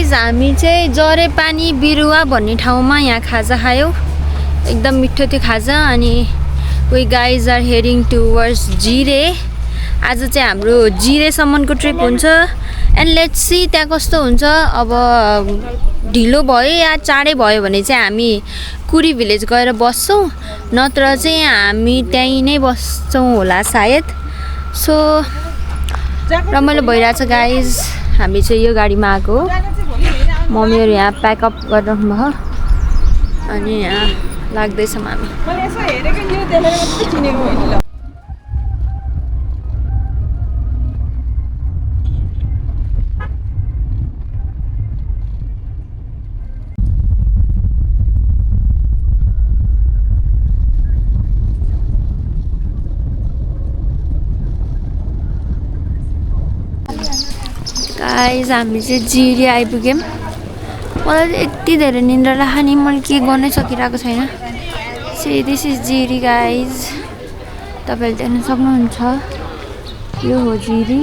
Guys हामी चाहिँ जरे पानी बिरुवा भन्ने ठाउँमा यहाँ खाजा खायौँ। एकदम मिठो थियो खाजा। अनि we guys are heading towards Jiri. आज चाहिँ हाम्रो जिरेसम्मको ट्रिप हुन्छ एन्ड लेट्स सी त्यहाँ कस्तो हुन्छ। अब ढिलो भयो या चाँडै भयो भने चाहिँ हामी कुरी भिलेज गएर बस्छौँ, नत्र चाहिँ हामी त्यहीँ नै बस्छौँ होला सायद। सो रमाइलो भइरहेछ गाइज। हामी चाहिँ यो गाडीमा आएको हो। मम्मीहरू यहाँ प्याकअप गरिराख्नु भयो अनि यहाँ लाग्दैछौँ हामी। गाइज हामी चाहिँ जिरी आइपुग्यौँ। मलाई यति धेरै निन्द्रा लाग्यो नि, मैले के गर्नै सकिरहेको छैन। See this is Jiri guys, तपाईँले देख्न सक्नुहुन्छ। यो हो जिरी,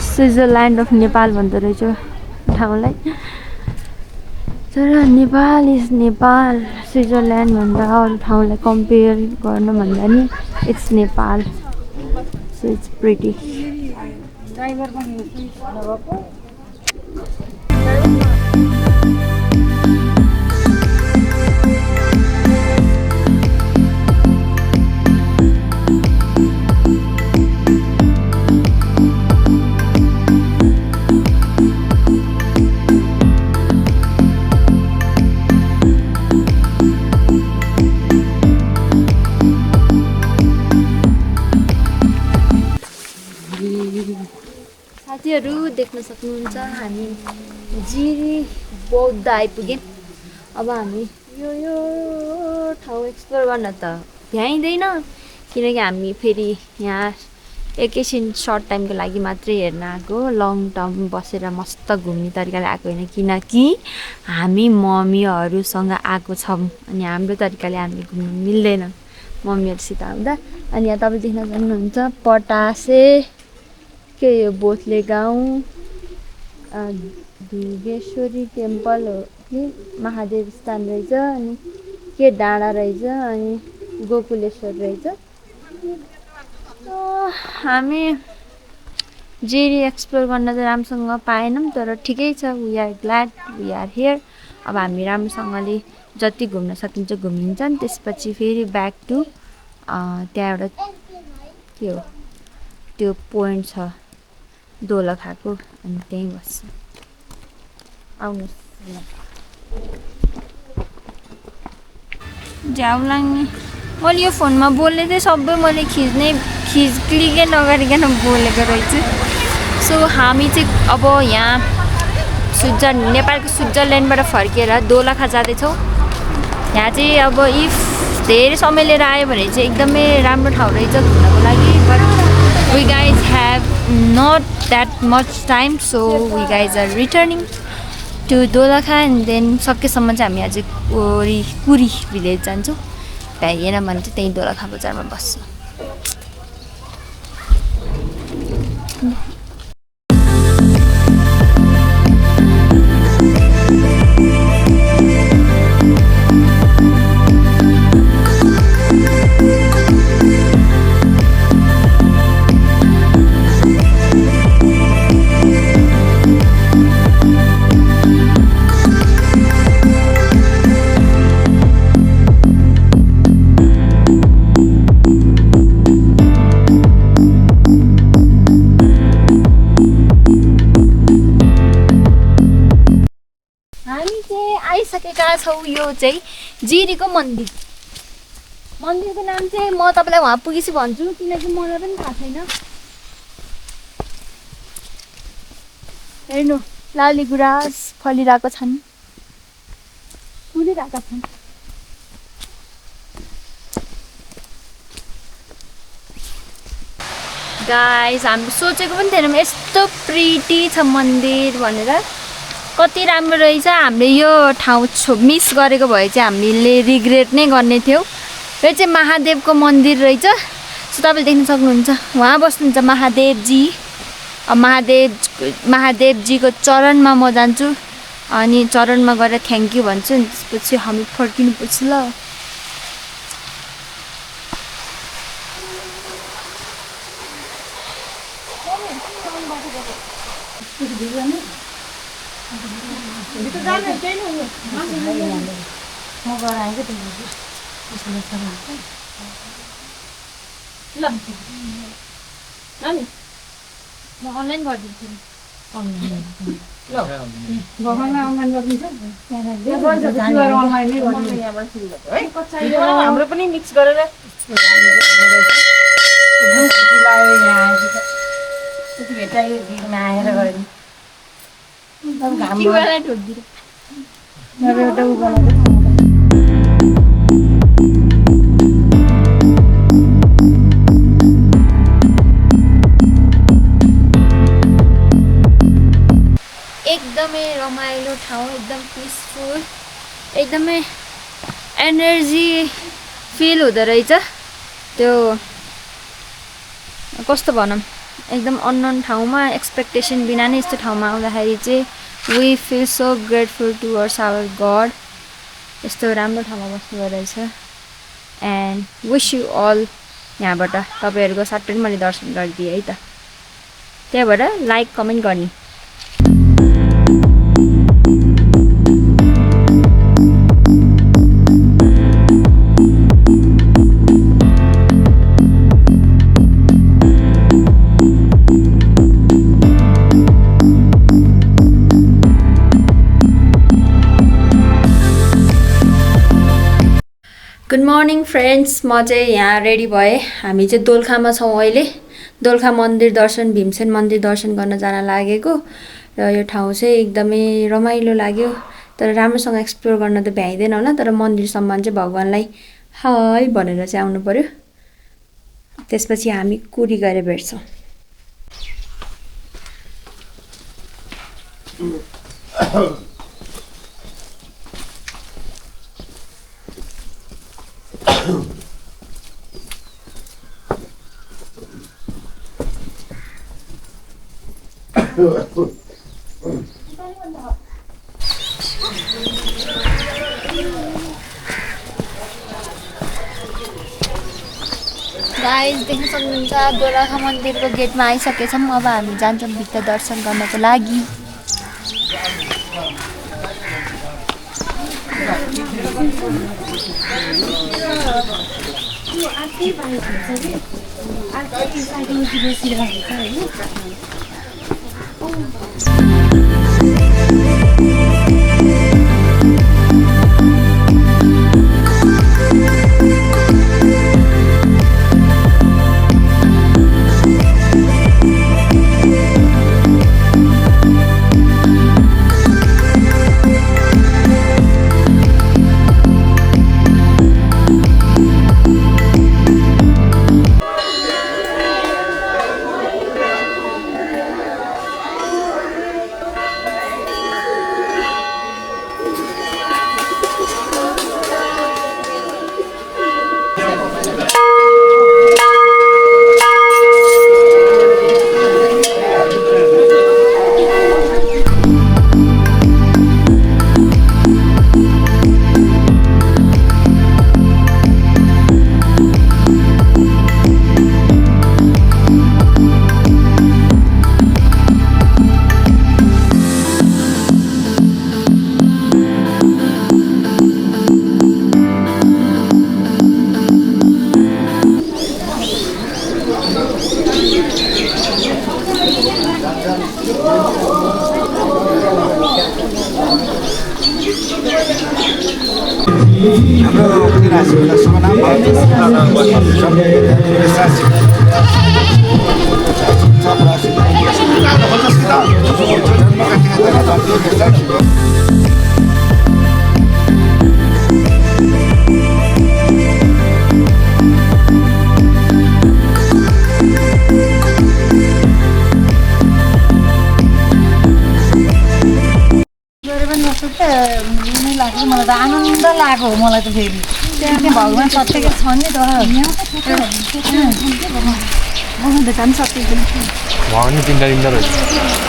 स्विजरल्यान्ड अफ नेपाल भन्दो रहेछ ठाउँलाई। तर नेपाल इज नेपाल, स्विजरल्यान्ड भन्दा अरू ठाउँलाई कम्पेयर गर्नु भन्दा नि it's Nepal. So it's pretty. साथीहरू देख्न सक्नुहुन्छ हामी जिरी बौद्ध आइपुग्यौँ। अब हामी यो ठाउँ एक्सप्लोर गर्न त भ्याइँदैन, किनकि हामी फेरि यहाँ एकैछिन सर्ट टाइमको लागि मात्रै हेर्न आएको। लङ टर्म बसेर मस्त घुम्ने तरिकाले आएको होइन, किनकि हामी मम्मीहरूसँग आएको छौँ अनि हाम्रो तरिकाले हामी घुम्नु मिल्दैन मम्मीहरूसित आउँदा। अनि यहाँ तपाईँ देख्न सक्नुहुन्छ पटासे के यो बोथले गाउँ ढुगेश्वरी टेम्पल हो कि महादेव स्थान रहेछ। अनि के डाँडा रहेछ, अनि गोकुलेश्वर रहेछ। हामी जिरी एक्सप्लोर गर्न चाहिँ राम्रोसँग पाएनौँ, तर ठिकै छ। We are glad we are here. अब हामी राम्रोसँगले जति घुम्न सकिन्छ घुमिन्छन्। त्यसपछि फेरि ब्याक टु त्यहाँ एउटा के हो त्यो पोइन्ट छ दोलखाको, अनि त्यहीँ बस्छ। आउनुहोस् झ्याउलाङ्नी। मैले यो फोनमा बोल्ने चाहिँ सबै मैले क्लिकै नगरिकन बोलेको रहेछु। सो हामी चाहिँ अब यहाँ नेपालको स्विजरल्यान्डबाट फर्केर दोलखा जाँदैछौँ। यहाँ चाहिँ अब इफ धेरै समय लिएर आयो भने चाहिँ एकदमै राम्रो ठाउँ रहेछ घुम्नको लागि। But we guys have not that much time, so we guys are returning to Dolakha and then सकेसम्म चाहिँ हामी आज कुरी भिलेज जान्छौँ। भ्याइएन भने चाहिँ त्यहीँ दोलखा बजारमा बस्छौँ। आइसकेका छौँ। यो चाहिँ जिरीको मन्दिर। मन्दिरको नाम चाहिँ म तपाईँलाई वहाँ पुगेपछि भन्छु, किनकि मलाई पनि थाहा छैन। हेर्नु लाली गुराँस फलिरहेको छन्, फुलिरहेका छन्। गाइस हामी सोचेको पनि थिएनौँ यस्तो प्रिटी छ मन्दिर भनेर। कति राम्रो रहेछ। हामीले यो ठाउँ मिस गरेको भए चाहिँ हामीले रिग्रेट नै गर्ने थियौँ। यो चाहिँ महादेवको मन्दिर रहेछ। सो तपाईँले देख्न सक्नुहुन्छ, उहाँ बस्नुहुन्छ महादेवजी। महादेवजीको चरणमा म जान्छु अनि चरणमा गएर थ्याङ्क यू भन्छु त्यसपछि हामी फर्किनुपर्छ ल म अनलाइन गरिदिन्छु हाम्रो पनि मिक्स गरेर एकदमै रमाइलो ठाउँ एकदम पिसफुल एकदमै एनर्जी फिल हुँदो रहेछ त्यो कस्तो भनौँ एकदम अननोन ठाउँमा एक्सपेक्टेसन बिना नै यस्तो ठाउँमा आउँदाखेरि चाहिँ we feel so grateful towards our god यस्तो राम्रो ठाउँमा बस्नु रहेछ एन्ड विश यु अल यहाँबाट तपाईँहरूको सट्टै मैले दर्शन गरिदिएँ है त त्यही भएर लाइक कमेन्ट गर्ने गुड मर्निङ फ्रेन्ड्स म चाहिँ यहाँ रेडी भएँ हामी चाहिँ दोलखामा छौँ अहिले दोलखा मन्दिर दर्शन भीमसेन मन्दिर दर्शन गर्न जान लागेको र यो ठाउँ चाहिँ एकदमै रमाइलो लाग्यो तर राम्रोसँग एक्सप्लोर गर्न त भ्याइँदैन होला तर मन्दिरसम्म चाहिँ भगवान्लाई हाय भनेर चाहिँ आउनु पर्यो त्यसपछि हामी कुरी गएर भेट्छौँ गाइस देख्न सक्नुहुन्छ दोलखा मन्दिरको गेटमा आइसकेछौँ अब हामी जान्छौँ भित्र दर्शन गर्नको लागि मलाई त आनन्द लाग्यो मलाई त फेरि त्यहाँ भगवान् सत्यको छ नि त म त काम सकिन्छ वहाँ पनि तिनवटा रहेछ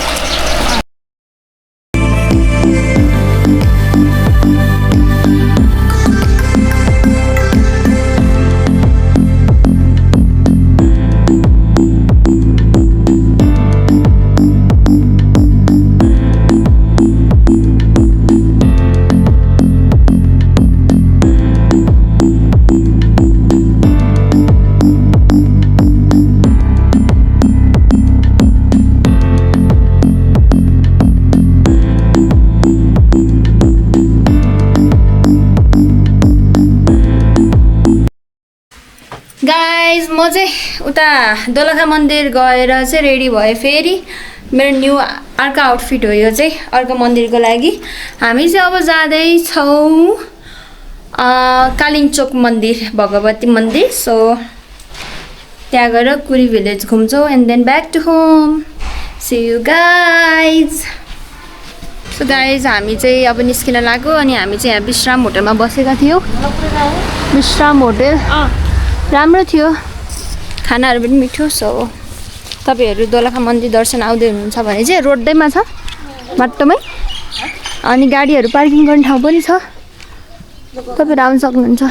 गाइज म चाहिँ उता दोलखा मन्दिर गएर चाहिँ रेडी भएँ फेरि मेरो न्यू अर्को आउटफिट हो यो चाहिँ अर्को मन्दिरको लागि हामी चाहिँ अब जाँदैछौँ कालिङचोक मन्दिर भगवती मन्दिर सो त्यहाँ गएर कुरी भिलेज घुम्छौँ and then back to home see you guys so guys हामी चाहिँ अब निस्किन लाग्यो अनि हामी चाहिँ यहाँ विश्राम होटलमा बसेका थियौँ विश्राम होटल राम्रो थियो खानाहरू पनि मिठो सो तपाईँहरू दोलखा मन्दिर दर्शन आउँदै हुनुहुन्छ भने चाहिँ रोडदैमा छ बाटोमै अनि गाडीहरू पार्किङ गर्ने ठाउँ पनि छ तपाईँहरू आउन सक्नुहुन्छ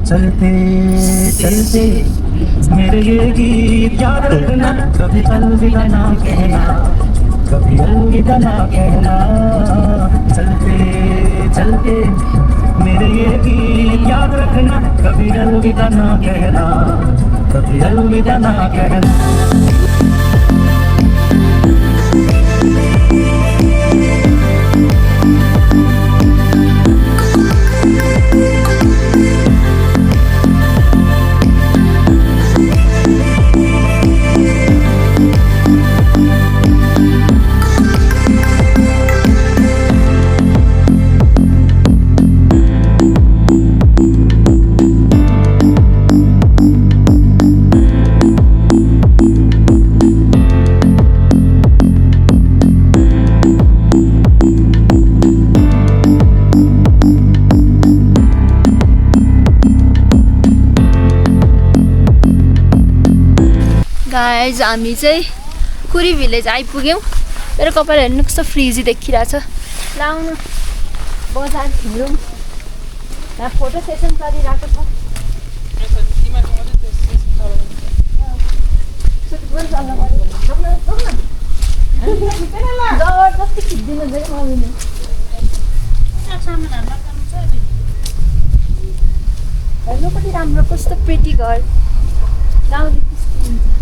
चलते चलते मेरे ये गीत याद रखना कभी अलविदा ना कहना कभी अलविदा ना कहना चलते चलते मेरे ये गीत याद रखना कभी अलविदा ना कहना कभी अलविदा ना कहना गाइज हामी चाहिँ कुरी भिलेज आइपुग्यौँ मेरो कपाल हेर्नु कस्तो फ्रिजी देखिरहेछ लाउनु बजार हिँडौँ यहाँ फोटो सेसन चलिरहेको छ जबरजस्ती खिचिदिनु चाहिँ मम्मीले हेर्नु कति राम्रो कस्तो प्रिटी घर गाउँले कस्तो हुन्छ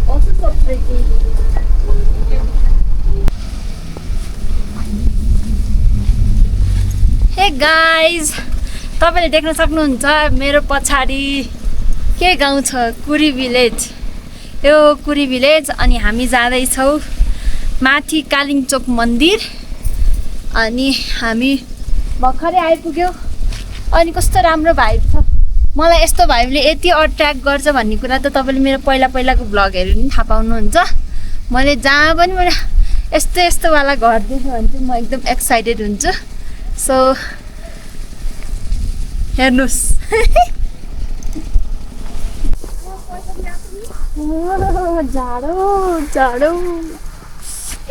Also so pretty. Hey guys, तपाईले देख्न सक्नुहुन्छ मेरो पछाडि के गाउँ छ कुरी भिलेज यो कुरी भिलेज अनि हामी जाँदैछौँ माथि कालिङचोक मन्दिर अनि हामी भर्खरै आइपुग्यौँ अनि कस्तो राम्रो भाइब छ मलाई यस्तो भाइबले यति अट्र्याक्ट गर्छ भन्ने कुरा त तपाईँले मेरो पहिलाको भ्लगहरू पनि थाहा पाउनुहुन्छ मैले जहाँ पनि मैले यस्तो वाला घर देख्यो भने चाहिँ म एकदम एक्साइटेड हुन्छु सो हेर्नुहोस् जाडो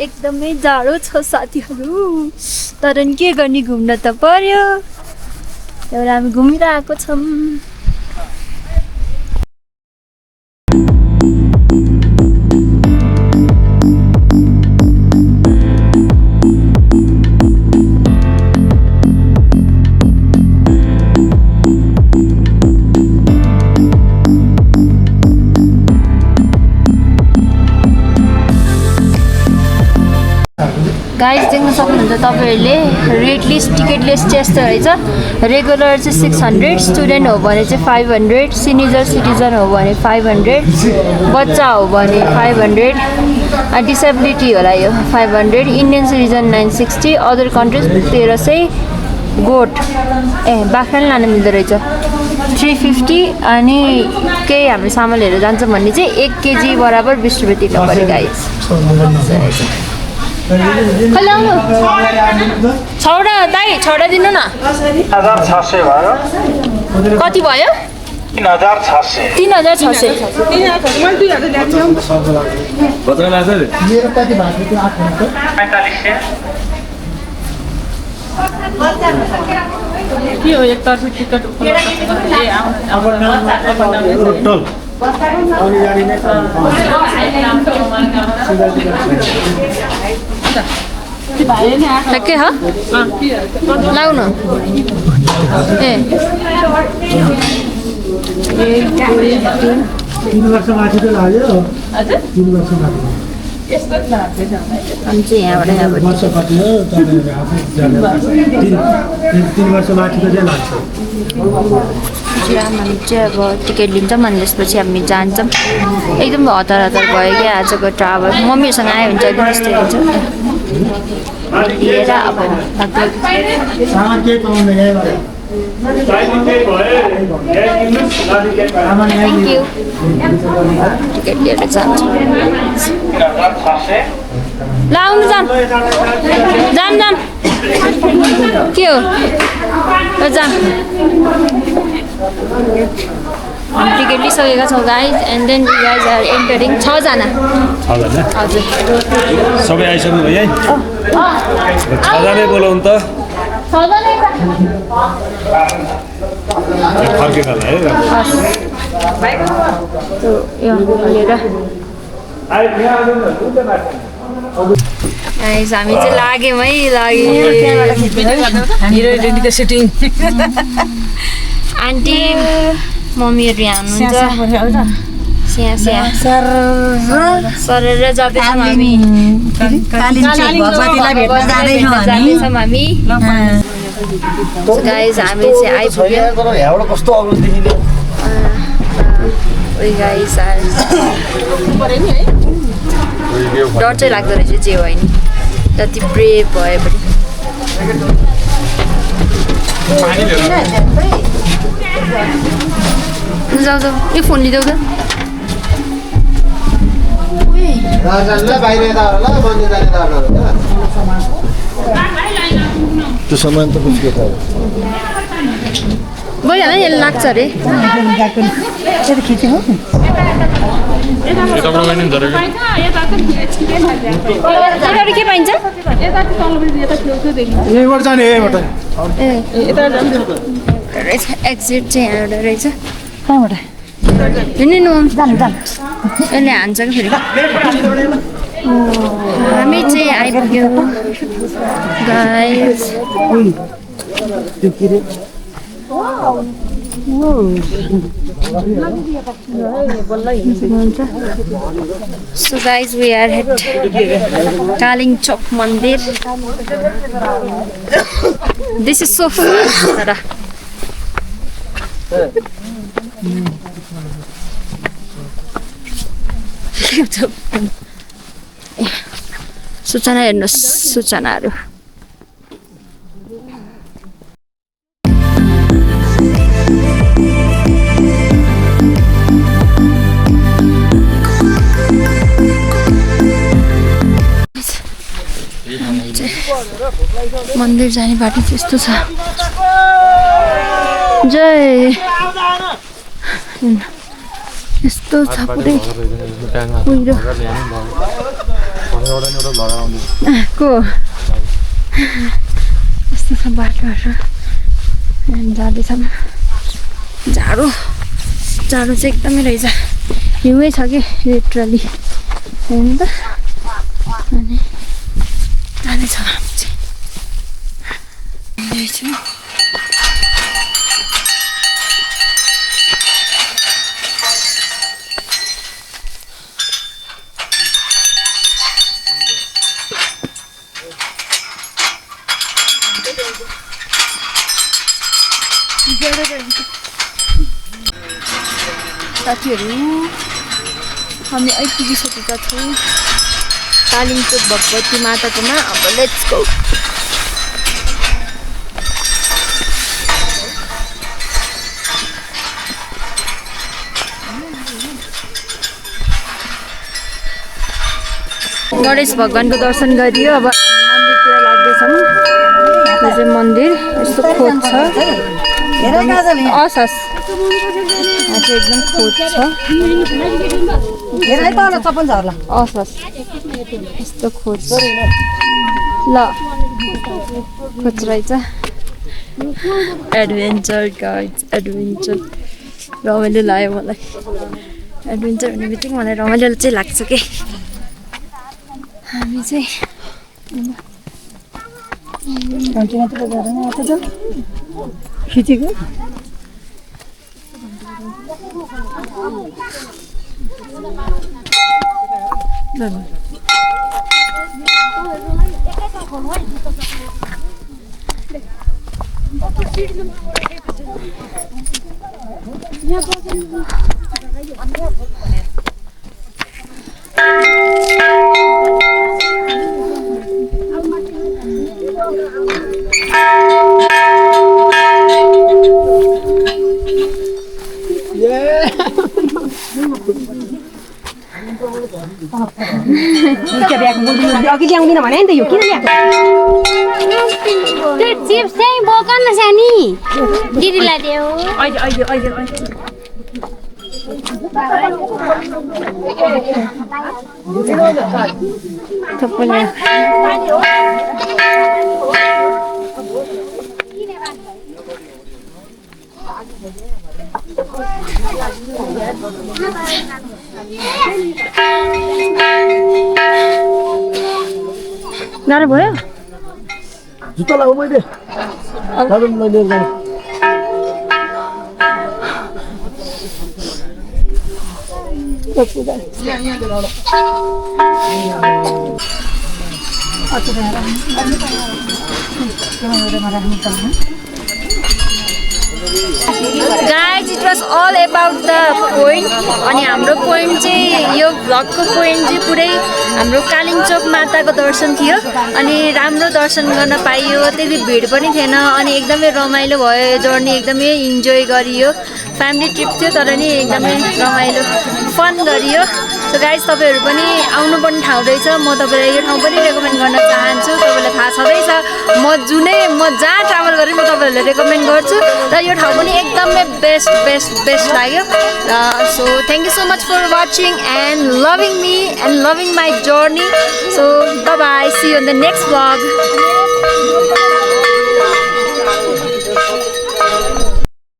एकदमै जाडो छ साथीहरू तर नि के गर्ने घुम्न त पर्यो एउटा हामी घुमिरहेको छौँ गाइस देख्न सक्नुहुन्छ तपाईहरुले रेट लिस्ट टिकट लिस्ट चाहिँ यस्तो रहेछ रेगुलर चाहिँ 600 स्टुडेन्ट हो भने चाहिँ 500 सिनियर सिटिजन हो भने 500 बच्चा हो भने 500 डिसेबिलिटी होला यो 500 Indian citizen 960 other countries 1300 goat बाख्रा नि लानु मिल्दो रहेछ 350 अनि केही हाम्रो सामान लिएर जान्छ भने चाहिँ 1 केजी बराबर 20 रुपैयाँ तिर्नु पर्यो गाइस खलाउनु छौडा दाइ छौडा दिनु न 3600 भयो कति भयो 3600 3600 बच्चा लाग्छ रे मेरो कति भएको थियो 4500 के हो एकतर्फ टिकट टोटल आउने जाने नै ठ्याक्कै हो लाउनु ए 3 वर्ष माथि त लाग्यो हजुर 3 वर्ष माथि अनि चाहिँ यहाँबाट यहाँबाट वर्ष कति हो तपाईहरु आफै जाने 3 वर्ष माथि त चाहिँ लाग्छ हामी चाहिँ अब टिकट लिन्छौँ अनि त्यसपछि हामी जान्छौँ एकदम हतार हतार भयो क्या आजको ट्राभल मम्मीहरूसँग आयो भने चाहिँ एकदम यस्तै हुन्छ लिएर अब सामान के पाउँदैन यहाँबाट थ्याङ्क यू टिकट लिएर जान्छौँ ल आउनु जाम जाम जाम के हो ल जाम टिकट लिइसकेका छौँ guys and then you guys are entering 6 जना हजुर सबै आइसक्नु भयो है 6 जनै बोलाउनु त 6 जना फर्किनलाई है यो लिएर गाइज हामी चाहिँ लाग्यौँ है हिरो सिटिङ आन्टी मम्मीहरू यहाँ हुनुहुन्छ स्या सरेर जाँदैछौँ हामी जाँदैछौँ हामी गाइज हामी चाहिँ आइपुग्यो कस्तो अवस्था देखिने गाइज डर चाहिँ लाग्दो रहेछ जे होइन जति ब्रेभ भए पनि जाऊ जाऊ यो फोन लिँदै त त्यो सामान त कुछ के था गइहाल यसले लाग्छ अरे यताबाट के पाइन्छ यहीँबाट जाने यहीँबाट एक्जिट चाहिँ यहाँबाट रहेछ कहाँबाट हिँड्नु नि यसले हान्छ कि फेरि हामी चाहिँ आइपुग्यो guys So guys, we are at Kaling Chok Mandir. This is so fun. सूचना हेर्नुहोस् सूचनाहरू मन्दिर जाने बाटो त्यस्तो छ जय यस्तो छ पुरै को यस्तो छ बाटोहरू जाँदैछौँ जाडो जाडो चाहिँ एकदमै रहेछ हिउँै छ कि लिटरली हेर्नु त अनि जाँदैछौँ हामी चाहिँ साथीहरू हामी आइपुगिसकेका छौँ कालिम्पोङ भगवती माताकोमा। अब लेट्स गो। गणेश भगवानको दर्शन गरियो। अब मन्दिरतिर लाग्दैछौँ। यो चाहिँ मन्दिर यस्तो खोज छ। असस एकदम खोज छ। असस यस्तो खोज ल खोज रहेछ। एडभेन्चर गाइड्स एडभेन्चर रमाइलो लाग्यो मलाई। एडभेन्चर भन्ने बित्तिकै मलाई रमाइलो चाहिँ लाग्छ कि हामी चाहिँ खिचेको अघि ल्याउँदिन भने नि त यो किन ल्याएको त्यो चिप्स चाहिँ बोकन न सानी दिदीलाई देऊ गाह्रो भयो। जुत्ता लगाऊ मैले guys it was all about the point. अनि हाम्रो पोइन्ट चाहिँ यो भ्लगको पोइन्ट चाहिँ पुरै हाम्रो कालिम्पोङ माताको दर्शन थियो। अनि राम्रो दर्शन गर्न पाइयो। त्यति भिड पनि थिएन। अनि एकदमै रमाइलो भयो। जर्नी एकदमै इन्जोय गरियो। फ्यामिली ट्रिप थियो तर नि एकदमै रमाइलो फन गरियो। सो गाइज तपाईँहरू पनि आउनुपर्ने ठाउँ रहेछ। म तपाईँलाई यो ठाउँ पनि रेकमेन्ड गर्न चाहन्छु। तपाईँलाई थाहा छँदैछ म जहाँ ट्राभल गरेँ म तपाईँहरूलाई रेकमेन्ड गर्छु। र यो ठाउँ पनि एकदमै बेस्ट लाग्यो। So thank you so much for watching and loving me and loving my journey. So bye see you in the next vlog.